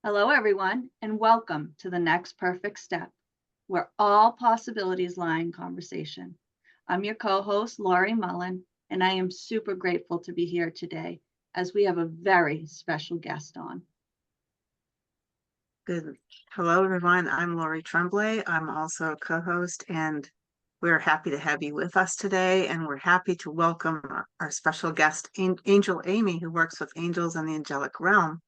Hello, everyone, and welcome to the Next Perfect Step, where all possibilities lie in conversation. I'm your co host, Laurie Mullen, and I am super grateful to be here today as we have a very special guest on. Good. Hello, everyone. I'm Lori Tremblay. I'm also a co-host, and we're happy to have you with us today. And we're happy to welcome our special guest, Angel Amy, who works with angels in the angelic realm.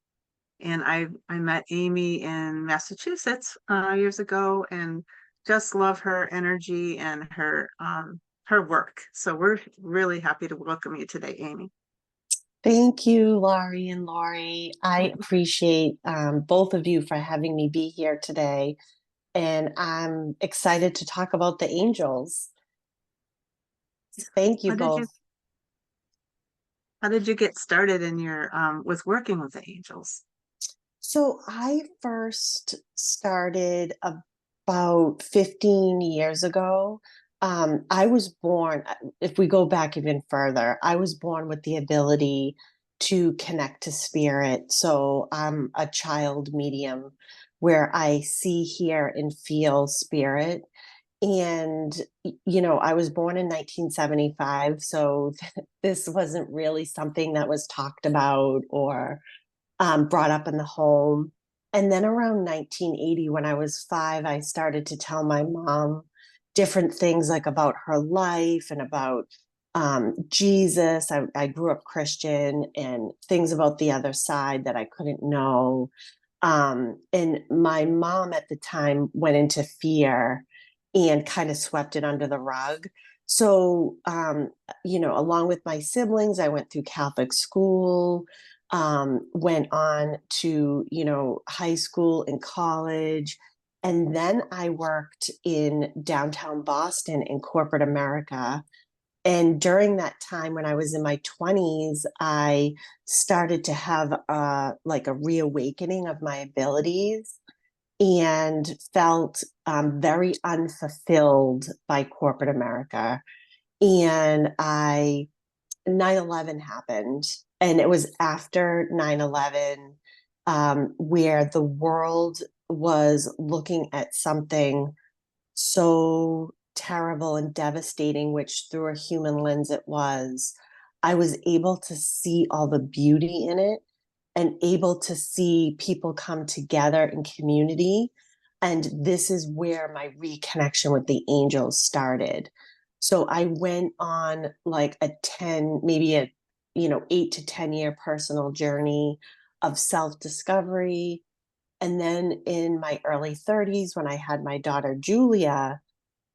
And I met Amy in Massachusetts years ago, and just love her energy and her work. So we're really happy to welcome you today, Amy. Thank you, Laurie and Lori. I appreciate both of you for having me be here today. And I'm excited to talk about the angels. Thank you How did you both. how did you get started in your with working with the angels? So I first started about 15 years ago. I was born, if we go back even further, I was born with the ability to connect to spirit. So I'm a child medium where I see, hear, and feel spirit. And, I was born in 1975. So this wasn't really something that was talked about or brought up in the home. And then around 1980, when I was 5, I started to tell my mom different things like about her life and about Jesus. I grew up Christian and things about the other side that I couldn't know. And my mom at the time went into fear and kind of swept it under the rug. So, along with my siblings, I went through Catholic school, went on to, high school and college. And then I worked in downtown Boston in corporate America. And during that time, when I was in my 20s, I started to have like a reawakening of my abilities and felt very unfulfilled by corporate America. And 9/11 happened. And it was after 9/11 where the world was looking at something so terrible and devastating, which through a human lens it was. I was able to see all the beauty in it and able to see people come together in community. And this is where my reconnection with the angels started. So I went on like a 10, maybe a, 8 to 10 year personal journey of self discovery. And then in my early 30s, when I had my daughter Julia,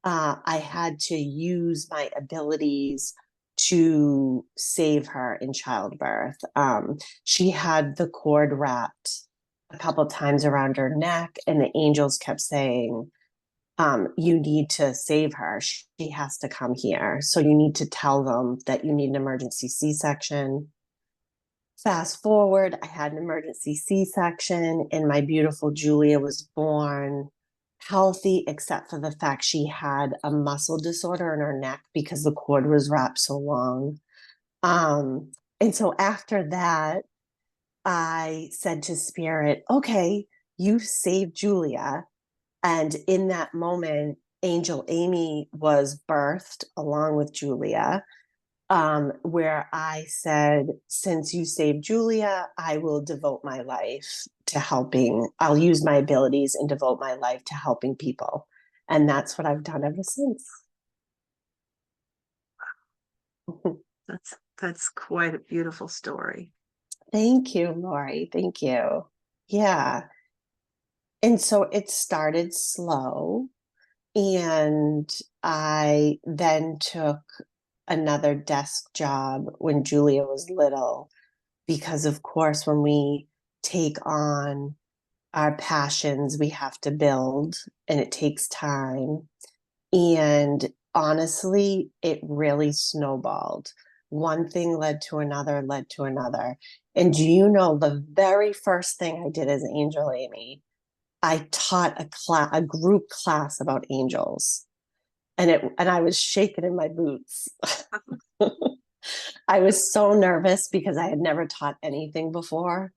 I had to use my abilities to save her in childbirth. She had the cord wrapped a couple times around her neck, and the angels kept saying, you need to save her. She has to come here. So you need to tell them that you need an emergency C-section. Fast forward, I had an emergency C-section, and my beautiful Julia was born healthy, except for the fact she had a muscle disorder in her neck because the cord was wrapped so long. And so after that, I said to Spirit, okay, you saved Julia. And in that moment, Angel Amy was birthed along with Julia, where I said, since you saved Julia, I will devote my life to helping. I'll use my abilities and devote my life to helping people. And that's what I've done ever since. That's quite a beautiful story. Thank you, Lori. Thank you. Yeah. And so it started slow. And I then took another desk job when Julia was little, because, of course, when we take on our passions, we have to build and it takes time. And honestly, it really snowballed. One thing led to another, led to another. And do you know the very first thing I did as Angel Amy? I taught a group class about angels, and I was shaking in my boots. I was so nervous because I had never taught anything before.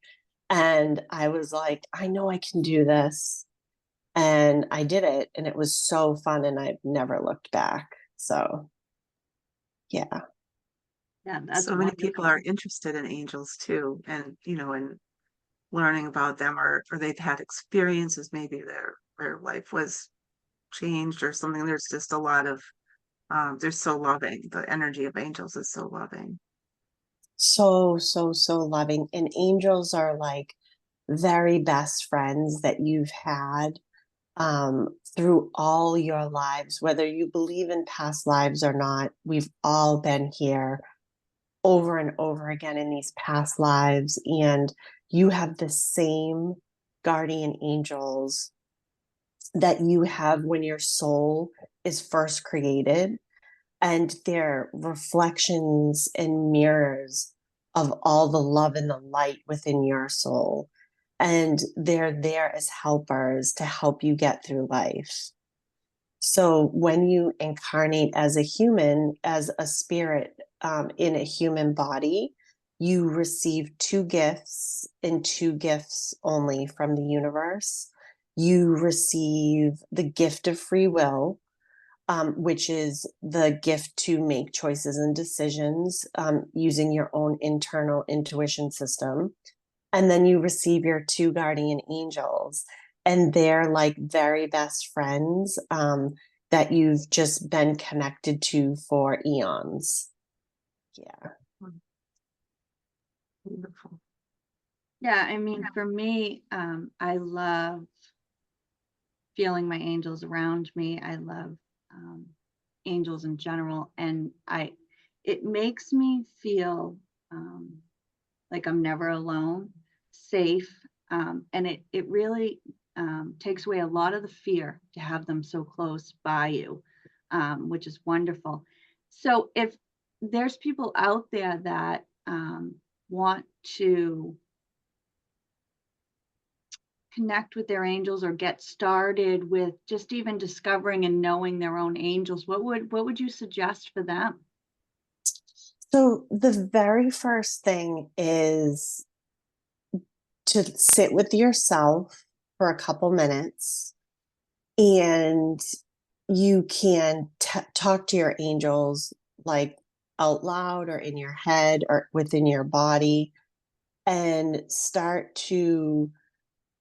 And I was like, I know I can do this. And I did it, and it was so fun, and I've never looked back. So, yeah. Yeah, that's So many people wonderful. are interested in angels too, and and learning about them, or they've had experiences, maybe their life was changed or something. There's just a lot of they're so loving. The energy of angels is so loving. So, so, so loving. And angels are like very best friends that you've had through all your lives, whether you believe in past lives or not. We've all been here over and over again in these past lives, and you have the same guardian angels that you have when your soul is first created, and they're reflections and mirrors of all the love and the light within your soul. And they're there as helpers to help you get through life. So when you incarnate as a human, as a spirit in a human body, you receive two gifts and two gifts only from the universe. You receive the gift of free will, which is the gift to make choices and decisions using your own internal intuition system. And then you receive your two guardian angels, and they're like very best friends that you've just been connected to for eons. Yeah. Beautiful. Yeah, I mean, for me, I love feeling my angels around me. I love angels in general, and it makes me feel like I'm never alone, safe, and it really takes away a lot of the fear to have them so close by you, which is wonderful. So if there's people out there that want to connect with their angels or get started with just even discovering and knowing their own angels, what would you suggest for them? So the very first thing is to sit with yourself for a couple minutes, and you can talk to your angels like out loud or in your head or within your body, and start to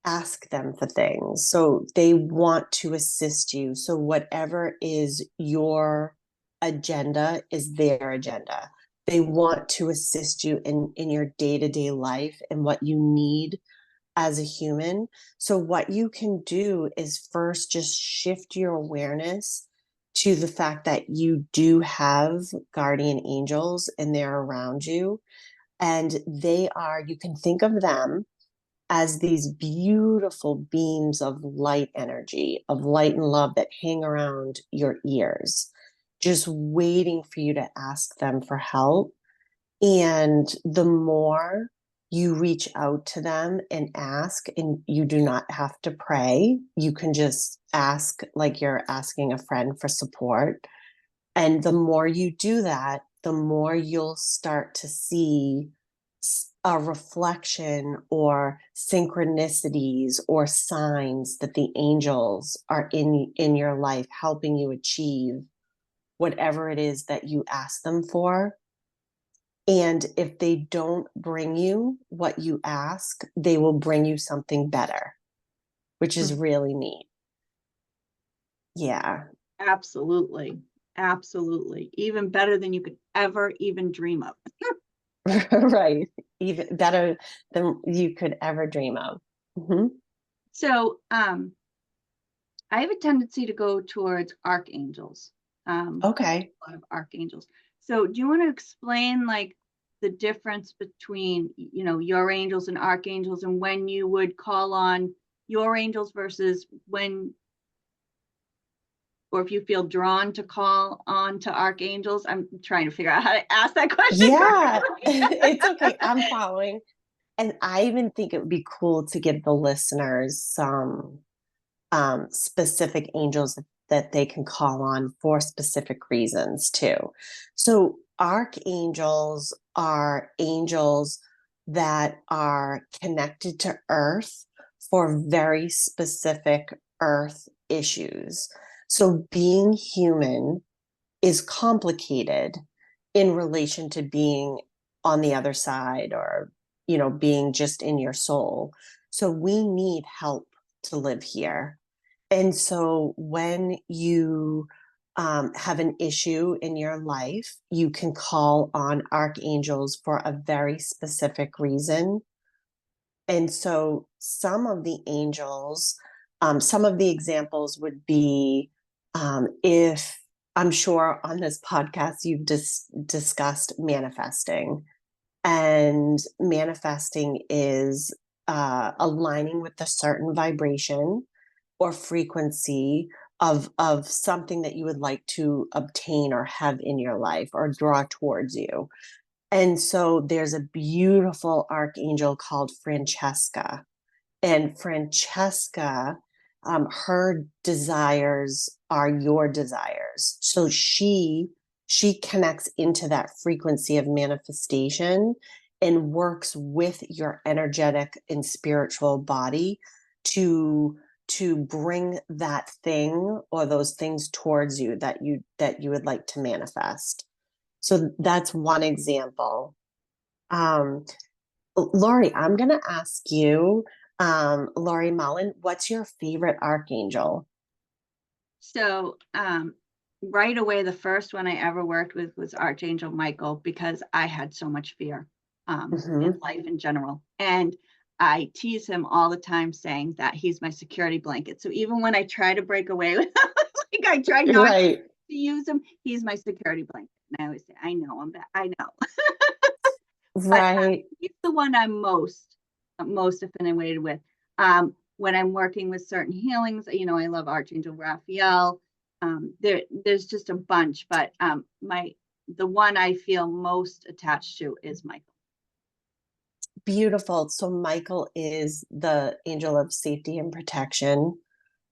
ask them for things. So they want to assist you. So whatever is your agenda is their agenda. They want to assist you in your day-to-day life and what you need as a human. So what you can do is first just shift your awareness to the fact that you do have guardian angels and they're around you. And you can think of them as these beautiful beams of light energy, of light and love that hang around your ears, just waiting for you to ask them for help. And the more you reach out to them and ask, and you do not have to pray, you can just ask like you're asking a friend for support. And the more you do that, the more you'll start to see a reflection or synchronicities or signs that the angels are in your life helping you achieve whatever it is that you ask them for. And if they don't bring you what you ask, they will bring you something better, which is really neat. Yeah. Absolutely. Absolutely. Even better than you could ever even dream of. Right. Even better than you could ever dream of. Mm-hmm. So I have a tendency to go towards archangels. Okay. A lot of archangels. So do you want to explain like the difference between, your angels and archangels, and when you would call on your angels versus when, or if you feel drawn to call on to archangels? I'm trying to figure out how to ask that question Yeah, correctly. it's okay. I'm following. And I even think it would be cool to give the listeners some specific angels that they can call on for specific reasons too. So archangels are angels that are connected to Earth for very specific Earth issues. So being human is complicated in relation to being on the other side, or, being just in your soul. So we need help to live here. And so when you have an issue in your life, you can call on archangels for a very specific reason. And so some of the examples would be, if I'm sure on this podcast you've discussed manifesting, and manifesting is aligning with a certain vibration or frequency of something that you would like to obtain or have in your life or draw towards you. And so there's a beautiful archangel called Francesca. And Francesca, her desires are your desires. So she connects into that frequency of manifestation and works with your energetic and spiritual body to bring that thing or those things towards you that you would like to manifest. So that's one example. Um, Lori, I'm going to ask you, Lori Mullen, what's your favorite archangel? So right away, the first one I ever worked with was Archangel Michael, because I had so much fear in life in general. And I tease him all the time saying that he's my security blanket. So even when I try to break away, like I try not Right, to use him, he's my security blanket. And I always say, I know, I'm bad. I know. But right. he's the one I'm most affiliated with. When I'm working with certain healings, I love Archangel Raphael. There's just a bunch, but the one I feel most attached to is Michael. Beautiful. So Michael is the angel of safety and protection,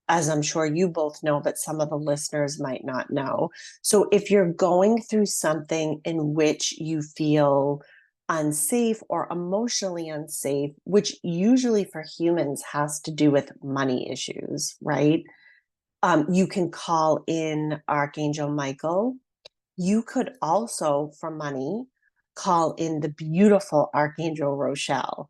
as I'm sure you both know, but some of the listeners might not know. So if you're going through something in which you feel unsafe or emotionally unsafe, which usually for humans has to do with money issues, right? You can call in Archangel Michael. You could also, for money, call in the beautiful Archangel Rochelle.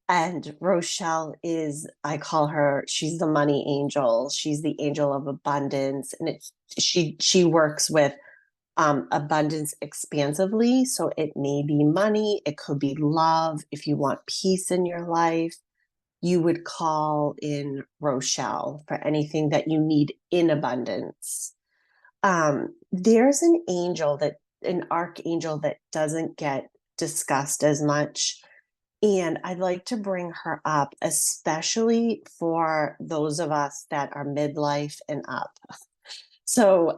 And Rochelle is, I call her, she's the money angel. She's the angel of abundance. And she works with abundance expansively. So it may be money, it could be love. If you want peace in your life, you would call in Rochelle for anything that you need in abundance. There's an archangel that doesn't get discussed as much. And I'd like to bring her up, especially for those of us that are midlife and up. So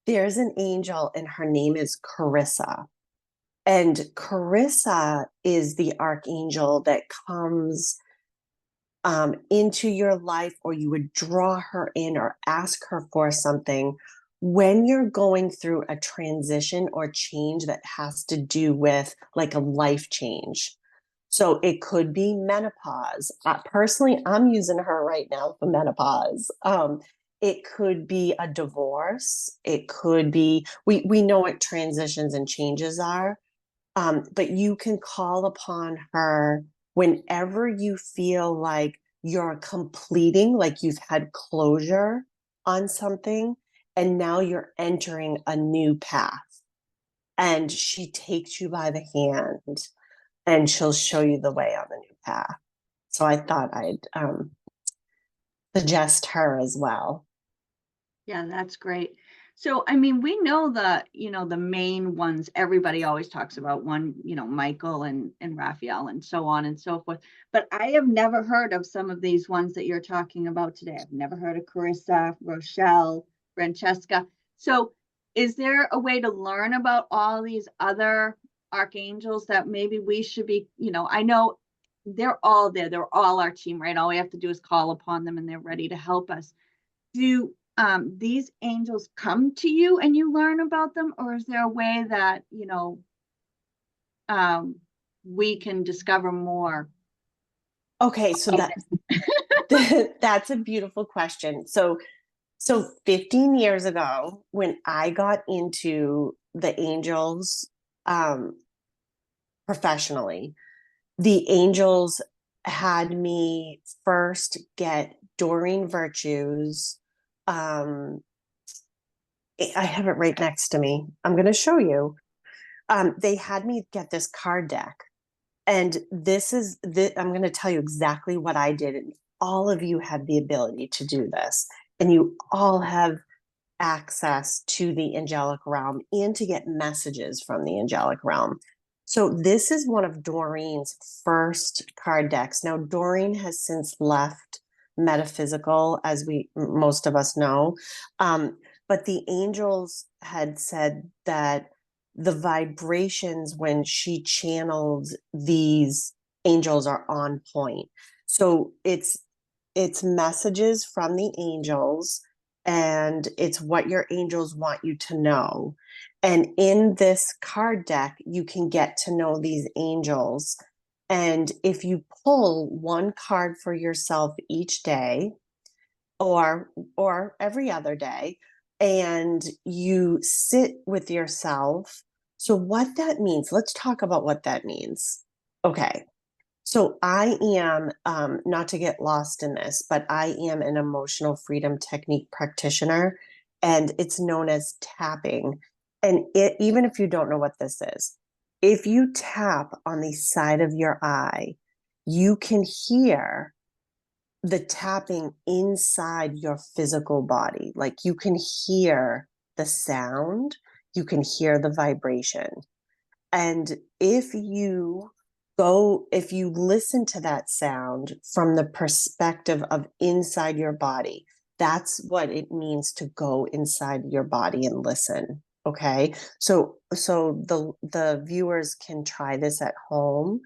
there's an angel, and her name is Carissa. And Carissa is the archangel that comes into your life, or you would draw her in or ask her for something when you're going through a transition or change that has to do with like a life change. So it could be menopause. Personally, I'm using her right now for menopause. It could be a divorce. It could be, we know what transitions and changes are. But you can call upon her whenever you feel like you're completing, like you've had closure on something, and now you're entering a new path. And she takes you by the hand and she'll show you the way on the new path. So I thought I'd suggest her as well. Yeah, that's great. So, I mean, we know the main ones everybody always talks about, one, Michael and Raphael and so on and so forth. But I have never heard of some of these ones that you're talking about today. I've never heard of Carissa, Rochelle, Francesca. So, is there a way to learn about all these other archangels that maybe we should be, I know they're all there. They're all our team, right? All we have to do is call upon them and they're ready to help us. Do these angels come to you and you learn about them, or is there a way that um, we can discover more? Okay, so that's a beautiful question. So 15 years ago, when I got into the angels professionally, the angels had me first get Doreen Virtue's. I have it right next to me. I'm going to show you. They had me get this card deck. And I'm going to tell you exactly what I did. And all of you have the ability to do this. And you all have access to the angelic realm and to get messages from the angelic realm. So this is one of Doreen's first card decks. Now, Doreen has since left metaphysical, as most of us know. But the angels had said that the vibrations when she channeled these angels are on point. So it's messages from the angels, and it's what your angels want you to know. And in this card deck, you can get to know these angels. And if you pull one card for yourself each day, or every other day, and you sit with yourself. So what that means, let's talk about what that means. Okay. So I am, not to get lost in this, but I am an emotional freedom technique practitioner, and it's known as tapping. And even if you don't know what this is, if you tap on the side of your eye, you can hear the tapping inside your physical body. Like you can hear the sound, you can hear the vibration. And if you listen to that sound from the perspective of inside your body, that's what it means to go inside your body and listen. Okay. So the viewers can try this at home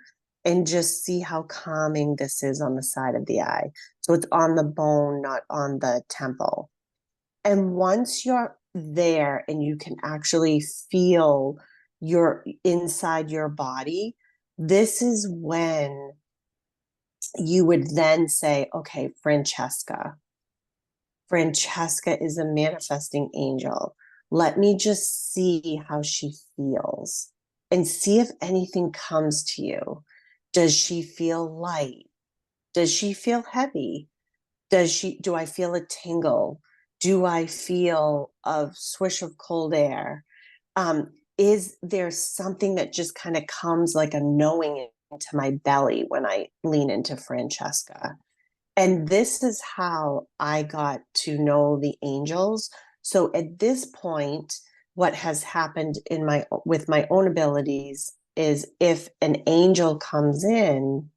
and just see how calming this is on the side of the eye. So it's on the bone, not on the temple. And once you're there and you can actually feel your inside your body, this is when you would then say, okay, Francesca is a manifesting angel. Let me just see how she feels and see if anything comes to you. Does she feel light? Does she feel heavy? Do I feel a tingle? Do I feel a swish of cold air? Is there something that just kind of comes like a knowing into my belly when I lean into Francesca? And this is how I got to know the angels. So at this point, what has happened with my own abilities is if an angel comes in,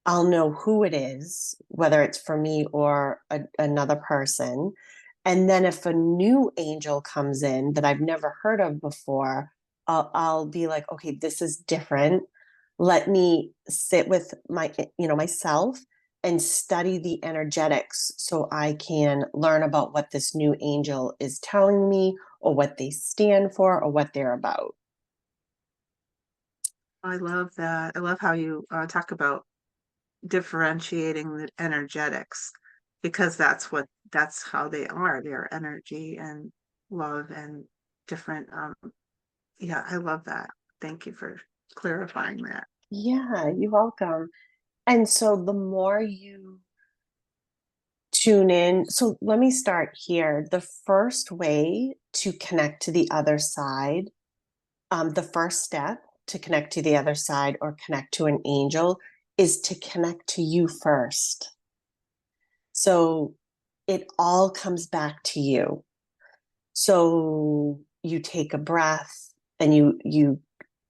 I'll know who it is, whether it's for me or another person. And then if a new angel comes in that I've never heard of before, I'll be like, okay, this is different. Let me sit with myself and study the energetics so I can learn about what this new angel is telling me or what they stand for or what they're about. I love that. I love how you talk about differentiating the energetics, because that's how they are. They're energy and love and different. Yeah, I love that. Thank you for clarifying that. Yeah, you're welcome. And so the more you tune in, so let me start here. The first way to connect to the other side, the first step to connect to the other side or connect to an angel is to connect to you first. So it all comes back to you. So you take a breath and you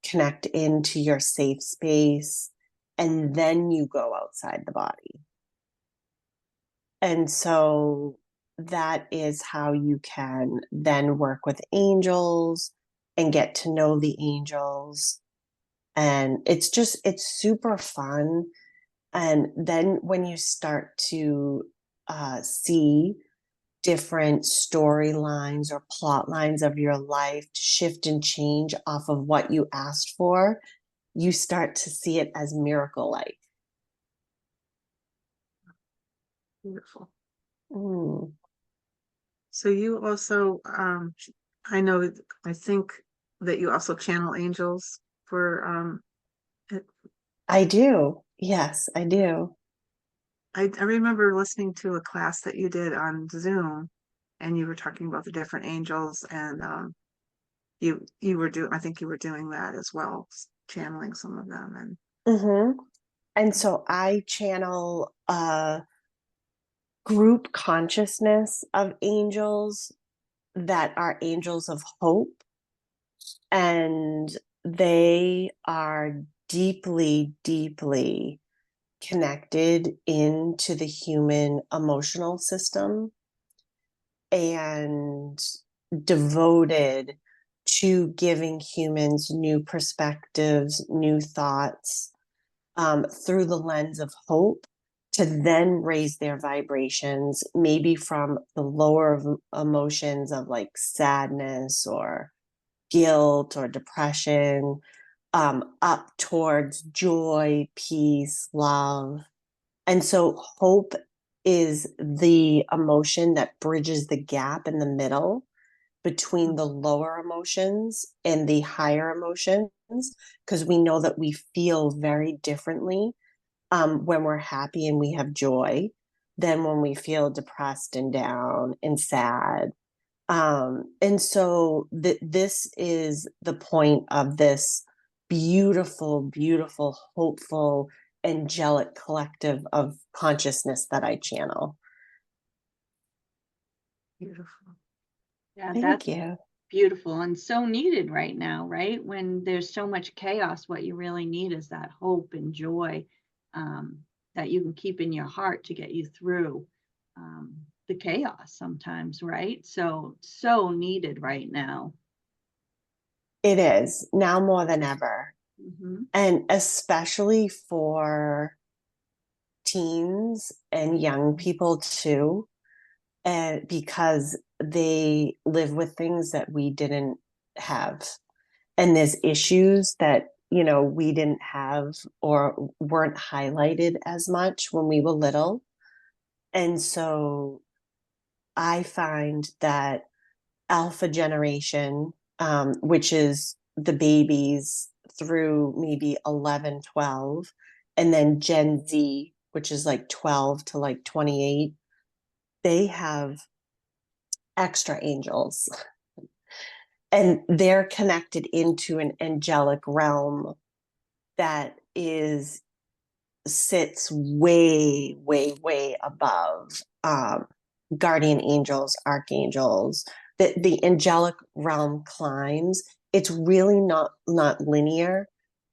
connect into your safe space, and then you go outside the body. And so that is how you can then work with angels and get to know the angels. And it's super fun. And then when you start to see different storylines or plot lines of your life shift and change off of what you asked for, you start to see it as miracle-like. Beautiful. Mm. So you also, I know, I think that you also channel angels for, it- I do. Yes, I do. I remember listening to a class that you did on Zoom, and you were talking about the different angels, and you were doing, I think you were doing that as well, channeling some of them, and Hmm. And so I channel a group consciousness of angels that are angels of hope, and they are deeply, deeply connected into the human emotional system and devoted to giving humans new perspectives, new thoughts, through the lens of hope, to then raise their vibrations, maybe from the lower emotions of like sadness or guilt or depression, up towards joy, peace, love. And so hope is the emotion that bridges the gap in the middle between the lower emotions and the higher emotions, because we know that we feel very differently when we're happy and we have joy than when we feel depressed and down and sad. And so this is the point of this beautiful, beautiful, hopeful, angelic collective of consciousness that I channel. beautiful. Yeah, Thank that's you. beautiful and so needed right now, right? When there's so much chaos, what you really need is that hope and joy, um, that you can keep in your heart to get you through um, the chaos sometimes, right? So, so needed right now. It is now more than ever. Hmm. And especially for teens and young people too, and because they live with things that we didn't have. And there's issues that, we didn't have or weren't highlighted as much when we were little. And so I find that alpha generation, which is the babies through maybe 11, 12, and then Gen Z, which is like 12 to like 28, they have extra angels and they're connected into an angelic realm that is sits way, way, way above guardian angels, archangels. The angelic realm climbs. It's really not linear,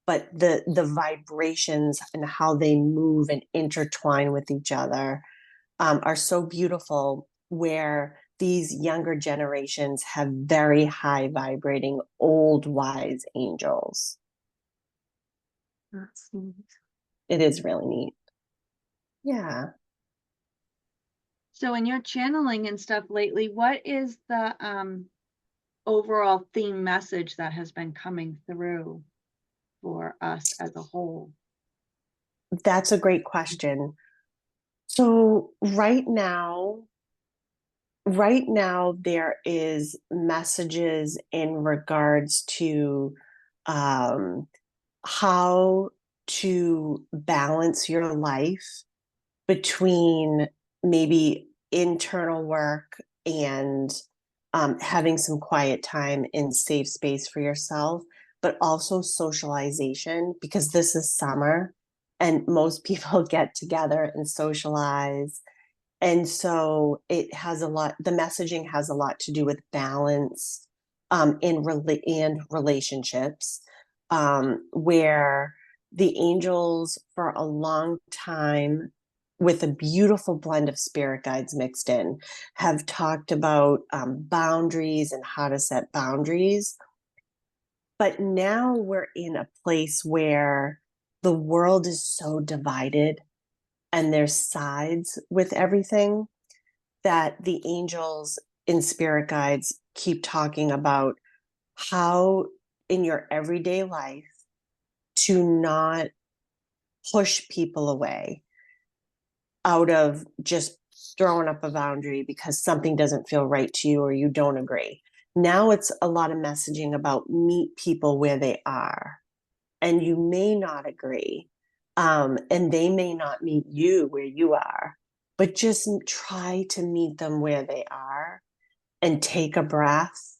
but the vibrations and how they move and intertwine with each other are so beautiful. Where these younger generations have very high vibrating old wise angels. That's neat. It is really neat. Yeah. So, in your channeling and stuff lately, what is the overall theme message that has been coming through for us as a whole? That's a great question. So right now there is messages in regards to um, how to balance your life between maybe internal work and having some quiet time in safe space for yourself, but also socialization, because this is summer and most people get together and socialize. And so the messaging has a lot to do with balance and relationships, where the angels for a long time, with a beautiful blend of spirit guides mixed in, have talked about boundaries and how to set boundaries. But now we're in a place where the world is so divided and there's sides with everything, that the angels in spirit guides keep talking about how in your everyday life to not push people away out of just throwing up a boundary because something doesn't feel right to you or you don't agree. Now it's a lot of messaging about meet people where they are, and you may not agree, and they may not meet you where you are, but just try to meet them where they are and take a breath.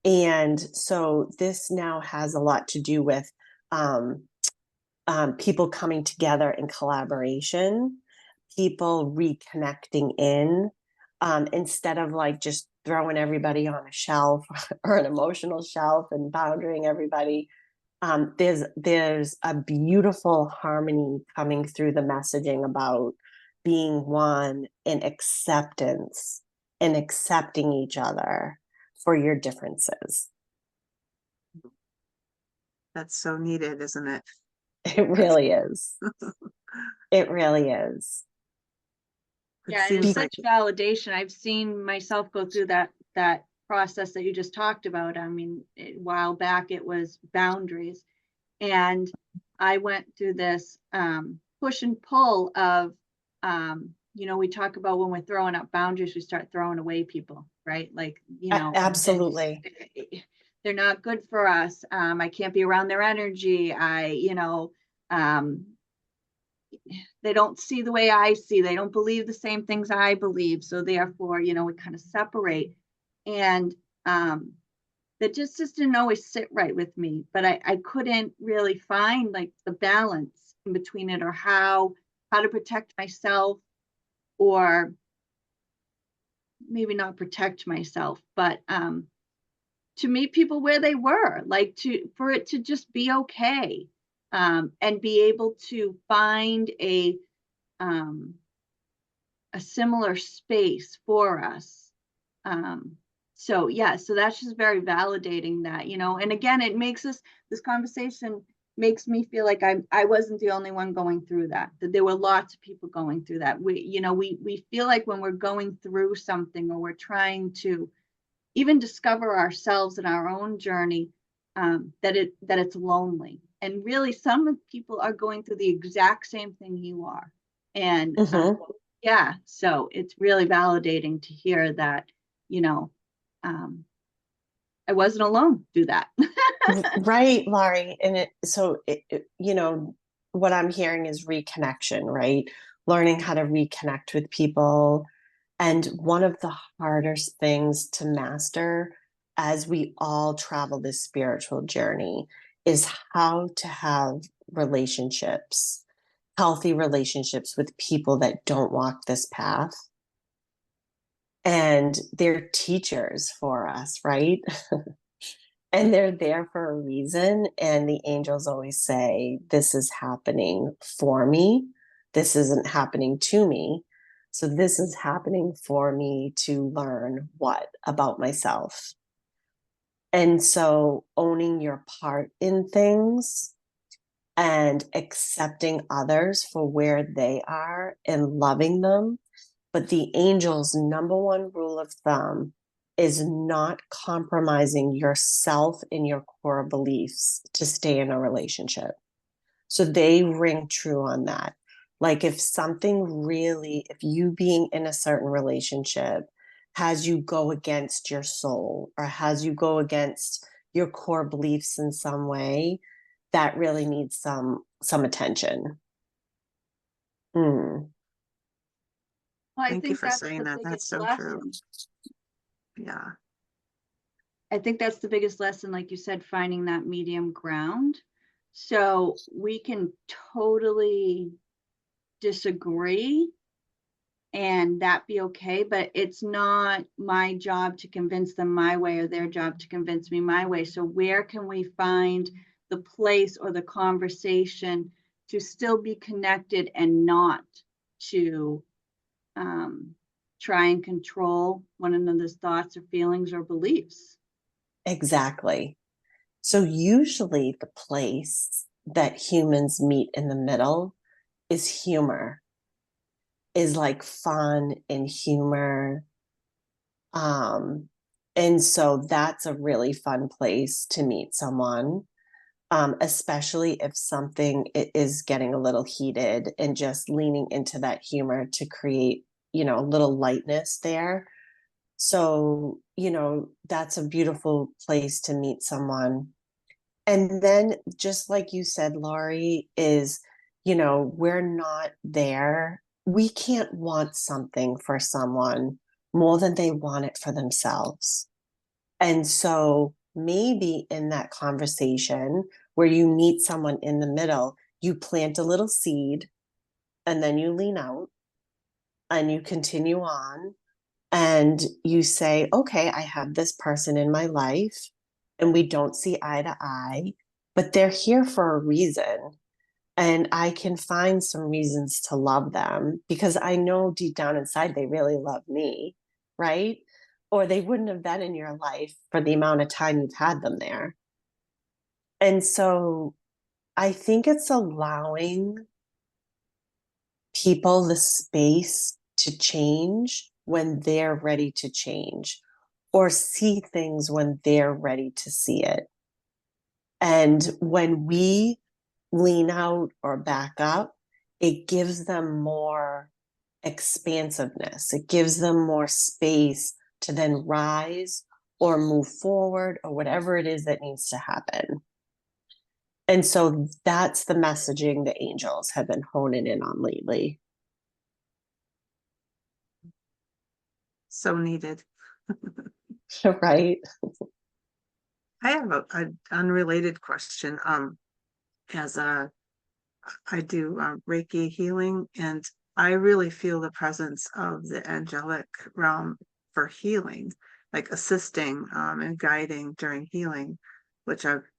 And so this now has a lot to do with um, people coming together in collaboration, people reconnecting in, instead of like just throwing everybody on a shelf or an emotional shelf and boundarying everybody. There's a beautiful harmony coming through the messaging about being one and acceptance and accepting each other for your differences. That's so needed, isn't it? It really is. It really is. It Yeah, and seems it's like such validation. I've seen myself go through that process that you just talked about. I mean, a while back it was boundaries, and I went through this push and pull of, we talk about when we're throwing up boundaries, we start throwing away people, right? Like, Absolutely. they're not good for us. I can't be around their energy. Um, they don't see the way I see. They don't believe the same things I believe. So therefore, we kind of separate. And that just didn't always sit right with me. But I couldn't really find like the balance in between it, or how to protect myself, or maybe not protect myself, but to meet people where they were, like for it to just be okay, and be able to find um, a similar space for us. Um, so yeah, so that's just very validating that, and again, it makes this conversation makes me feel like I wasn't the only one going through that there were lots of people going through that. We feel like when we're going through something, or we're trying to even discover ourselves in our own journey, that it's lonely. And really, some people are going through the exact same thing you are. And Mm-hmm. yeah, so it's really validating to hear that, you know, um, I wasn't alone through that. Right, Laurie. And what I'm hearing is reconnection, right? Learning how to reconnect with people. And one of the hardest things to master as we all travel this spiritual journey is how to have relationships, healthy relationships with people that don't walk this path. And they're teachers for us, right? And they're there for a reason. And the angels always say, this is happening for me. This isn't happening to me. So this is happening for me to learn what about myself. And so owning your part in things and accepting others for where they are and loving them. But the angel's number one rule of thumb is not compromising yourself and your core beliefs to stay in a relationship. So they ring true on that. Like if if you being in a certain relationship has you go against your soul or has you go against your core beliefs in some way, that really needs some attention. Mm. Well, I thank you think for that's saying the that. That's biggest so true. lesson. Yeah. I think that's the biggest lesson, like you said, finding that medium ground. So we can totally disagree and that be okay, but it's not my job to convince them my way or their job to convince me my way. So where can we find the place or the conversation to still be connected and not to try and control one another's thoughts or feelings or beliefs? Exactly. So usually the place that humans meet in the middle is humor, is like fun and humor. Um, and so that's a really fun place to meet someone. especially if something is getting a little heated, and just leaning into that humor to create, a little lightness there. So, that's a beautiful place to meet someone. And then, just like you said, Laurie, is, we're not there. We can't want something for someone more than they want it for themselves. And so maybe in that conversation where you meet someone in the middle, you plant a little seed, and then you lean out and you continue on, and you say, okay, I have this person in my life and we don't see eye to eye, but they're here for a reason. And I can find some reasons to love them because I know deep down inside they really love me, right? Or they wouldn't have been in your life for the amount of time you've had them there. And so I think it's allowing people the space to change when they're ready to change, or see things when they're ready to see it. And when we lean out or back up, it gives them more expansiveness. It gives them more space to then rise or move forward or whatever it is that needs to happen. And so that's the messaging the angels have been honing in on lately. So needed. Right? I have a unrelated question. As I do Reiki healing, and I really feel the presence of the angelic realm for healing, like assisting and guiding during healing, which I've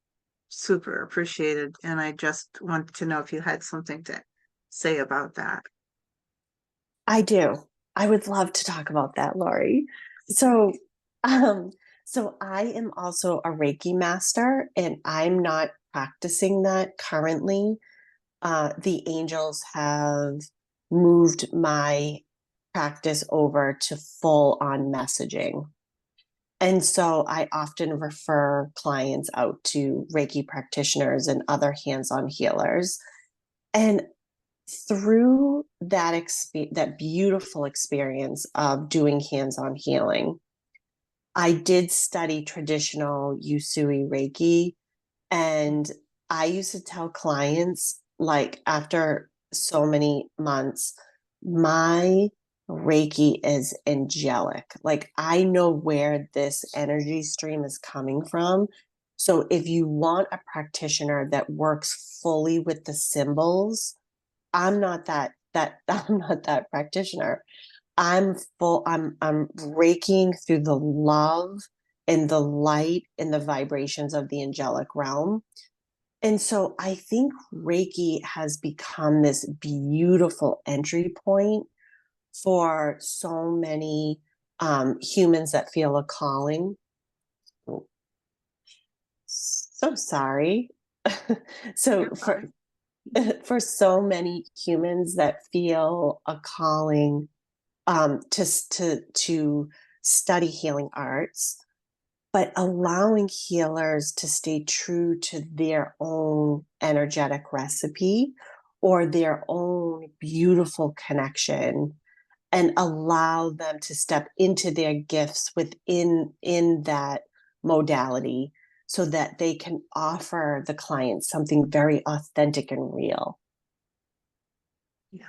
super appreciated. And I just wanted to know if you had something to say about that. I do. I would love to talk about that, Laurie. So, um, so I am also a Reiki master, and I'm not practicing that currently. The angels have moved my practice over to full on messaging. And so I often refer clients out to Reiki practitioners and other hands on healers. And through that beautiful experience of doing hands-on healing, I did study traditional Usui Reiki, and I used to tell clients, like, after so many months, my Reiki is angelic. Like, I know where this energy stream is coming from. So if you want a practitioner that works fully with the symbols, I'm not that I'm not that practitioner. I'm raking through the love and the light and the vibrations of the angelic realm. And so I think Reiki has become this beautiful entry point for so many humans that feel a calling. So sorry. So You're for fine. for so many humans that feel a calling to study healing arts, but allowing healers to stay true to their own energetic recipe or their own beautiful connection, and allow them to step into their gifts within in that modality, so that they can offer the client something very authentic and real. Yeah,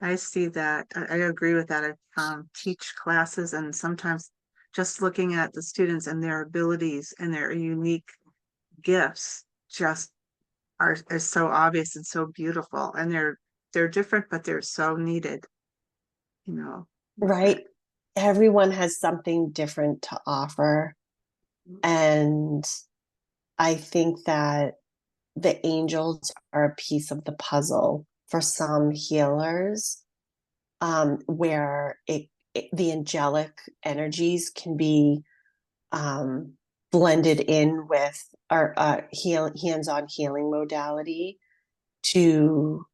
I see that. I agree with that. I teach classes, and sometimes just looking at the students and their abilities and their unique gifts just are so obvious and so beautiful, and they're different, but they're so needed. You know, love it. Right? Everyone has something different to offer. And I think that the angels are a piece of the puzzle for some healers, where the angelic energies can be um, blended in with our hands-on healing modality to,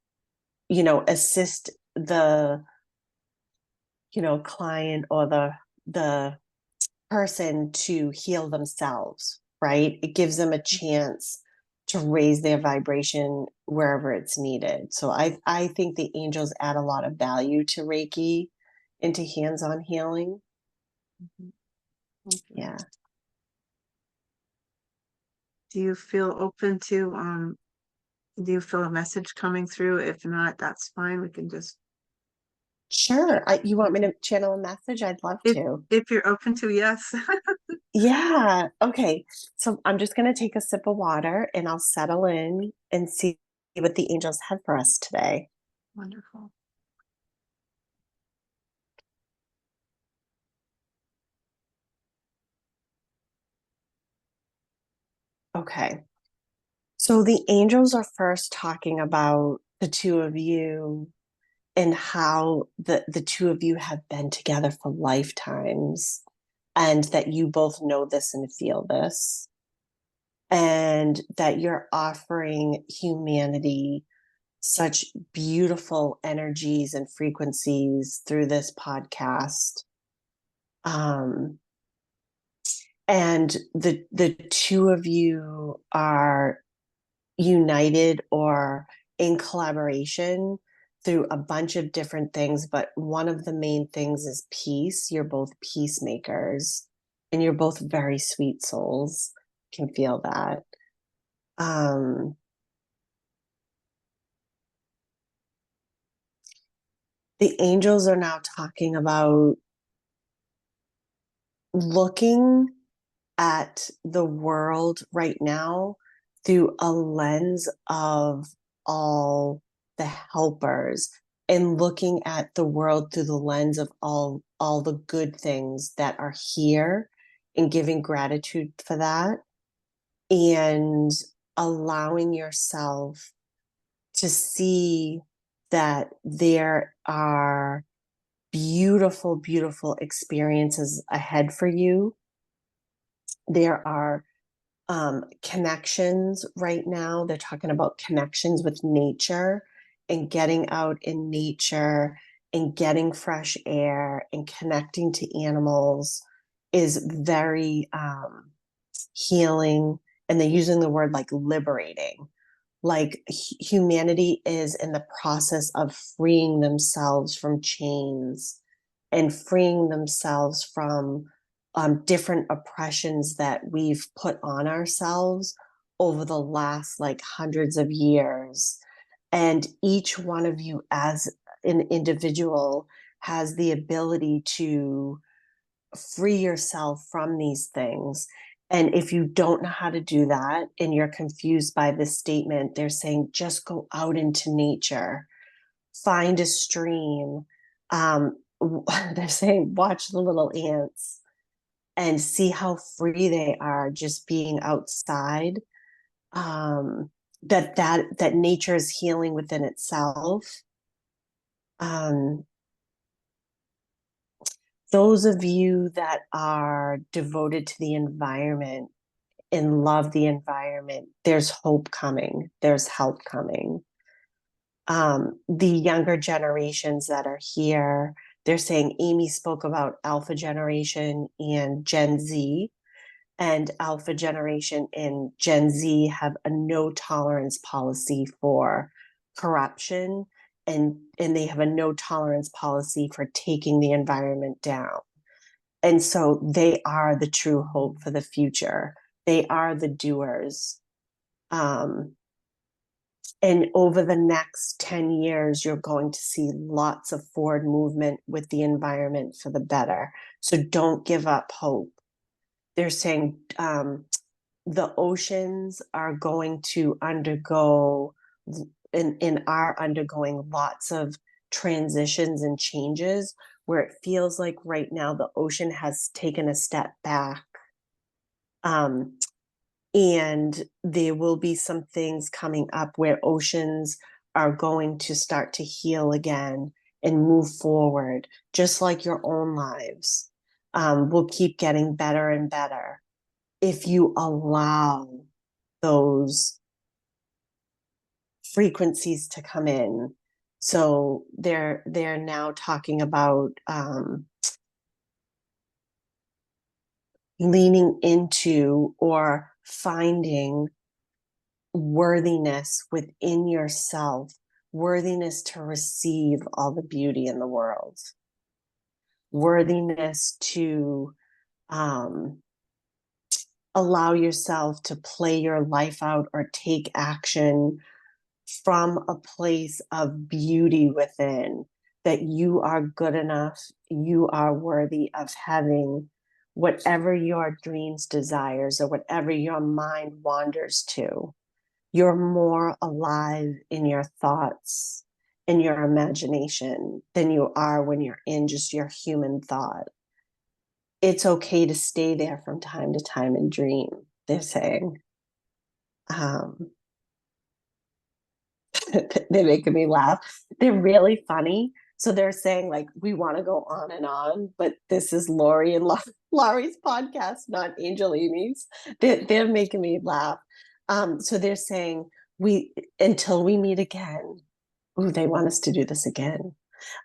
assist the, client or the person to heal themselves, right? It gives them a chance to raise their vibration wherever it's needed. So I think the angels add a lot of value to Reiki, into hands-on healing. Mhm. Thank you. Yeah. Do you feel open to do you feel a message coming through? If not, that's fine. We can just Sure. You want me to channel a message? I'd love if to. if you're open to, yes. Yeah. Okay. So I'm just going to take a sip of water and I'll settle in and see what the angels have for us today. Wonderful. Okay. So the angels are first talking about the two of you and how the two of you have been together for lifetimes, and that you both know this and feel this, and that you're offering humanity such beautiful energies and frequencies through this podcast. Um, and the two of you are united or in collaboration through a bunch of different things, but one of the main things is peace. You're both peacemakers and you're both very sweet souls. Can feel that. Um, the angels are now talking about looking at the world right now through a lens of all the helpers, and looking at the world through the lens of all the good things that are here, and giving gratitude for that, and allowing yourself to see that there are beautiful, beautiful experiences ahead for you. There are connections right now. They're talking about connections with nature and getting out in nature and getting fresh air and connecting to animals is very healing. And they're using the word like liberating. Like humanity is in the process of freeing themselves from chains and freeing themselves from different oppressions that we've put on ourselves over the last like hundreds of years. And each one of you, as an individual, has the ability to free yourself from these things. And if you don't know how to do that and you're confused by this statement, they're saying just go out into nature, find a stream. They're saying watch the little ants and see how free they are just being outside. That nature is healing within itself. Um, those of you that are devoted to the environment and love the environment, there's hope coming, there's help coming. The younger generations that are here, they're saying Amy spoke about Alpha generation and Gen Z, and Alpha generation and Gen Z have a no tolerance policy for corruption, and they have a no tolerance policy for taking the environment down. And so they are the true hope for the future. They are the doers. Um, and over the next 10 years, you're going to see lots of forward movement with the environment for the better. So don't give up hope. They're saying the oceans are going to undergo and are undergoing lots of transitions and changes, where it feels like right now the ocean has taken a step back. Um, and there will be some things coming up where oceans are going to start to heal again and move forward, just like your own lives will keep getting better and better if you allow those frequencies to come in. So they're now talking about leaning into or finding worthiness within yourself, worthiness to receive all the beauty in the world, worthiness to allow yourself to play your life out or take action from a place of beauty within, that you are good enough, you are worthy of having whatever your dreams, desires, or whatever your mind wanders to. You're more alive in your thoughts, in your imagination, than you are when you're in just your human thought. It's okay to stay there from time to time and dream, they're saying. They're making me laugh. They're really funny. So they're saying, like, we want to go on and on, but this is Lori and Laurie's podcast, not Angel Amy's. They're making me laugh. So they're saying, we until we meet again. Ooh, they want us to do this again.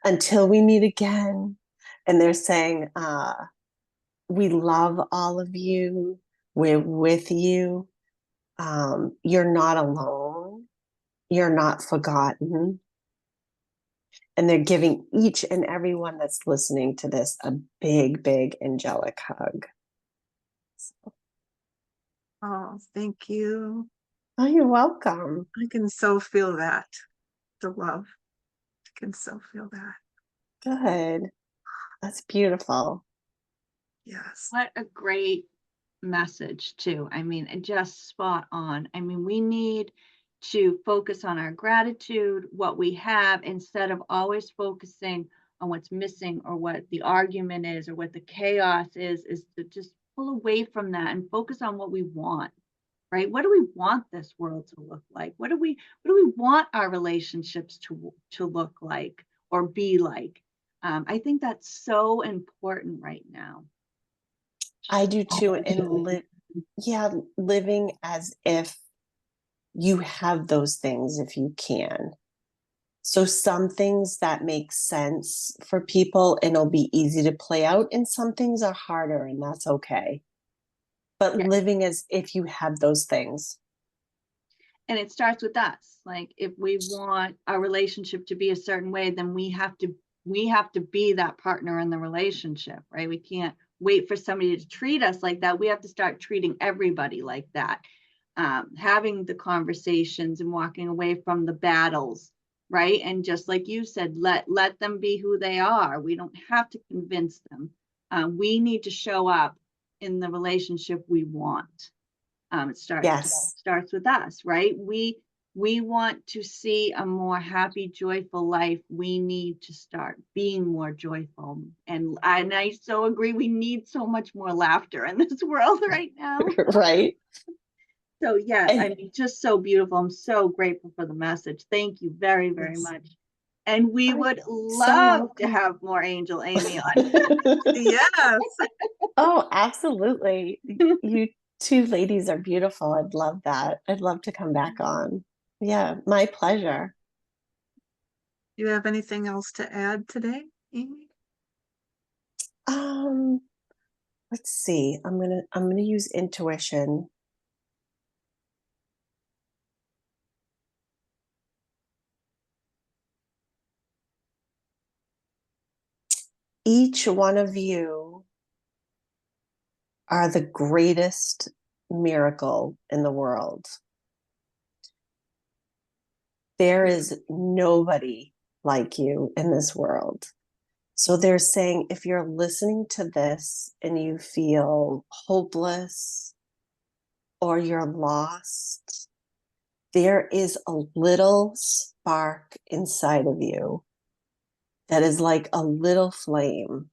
Until we meet again. And they're saying, we love all of you. We're with you. You're not alone. You're not forgotten. And they're giving each and every one that's listening to this a big, big angelic hug. Oh, thank you. Oh, you're welcome. I can so feel that, the love. I can so feel that. Good. That's beautiful. Yes. What a great message, too. I mean, just spot on. I mean, we need to focus on our gratitude, what we have, instead of always focusing on what's missing or what the argument is or what the chaos is to just pull away from that and focus on what we want, right? What do we want this world to look like? What do we want our relationships to look like or be like? I think that's so important right now. I do too. And living as if you have those things if you can. So some things that make sense for people and it'll be easy to play out, and some things are harder, and that's okay. But Yeah. living as if you have those things. And it starts with us. Like, if we want our relationship to be a certain way, then we have to be that partner in the relationship, right? We can't wait for somebody to treat us like that. We have to start treating everybody like that. Having the conversations and walking away from the battles, right? And just like you said, let them be who they are. We don't have to convince them. We need to show up in the relationship we want. It Yes. starts with us, right? We want to see a more happy, joyful life. We need to start being more joyful. And I so agree. We need so much more laughter in this world right now. Right. So yes, I And mean, just so beautiful. I'm so grateful for the message. Thank you very, very yes. much. And we Oh, would so love to welcome. have more Angel Amy on. Yes. Oh, absolutely. You two ladies are beautiful. I'd love that. I'd love to come back on. Yeah, my pleasure. Do you have anything else to add today, Amy? Um, let's see. I'm gonna use intuition. Each one of you are the greatest miracle in the world. There is nobody like you in this world. So they're saying, if you're listening to this and you feel hopeless or you're lost, there is a little spark inside of you that is like a little flame,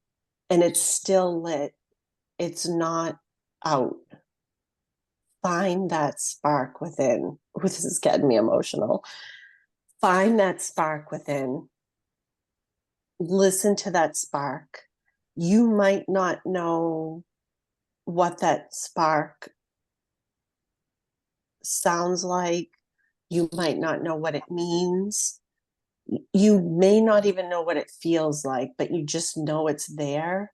and it's still lit. It's not out. Find that spark within. Ooh, this is getting me emotional. Find that spark within. Listen to that spark. You might not know what that spark sounds like. You might not know what it means. You may not even know what it feels like, but you just know it's there.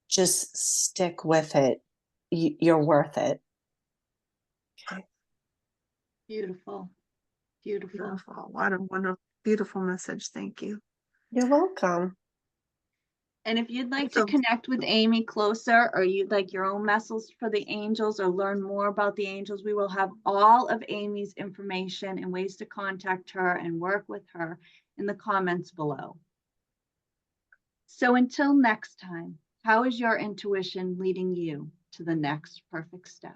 Just stick with it. You're worth it. Okay. Beautiful. Beautiful. Beautiful. What a wonderful, beautiful message. Thank you. You're welcome. And if you'd like to So, connect with Amy closer, or you'd like your own message for the angels or learn more about the angels, we will have all of Amy's information and ways to contact her and work with her in the comments below. So until next time, how is your intuition leading you to the next perfect step?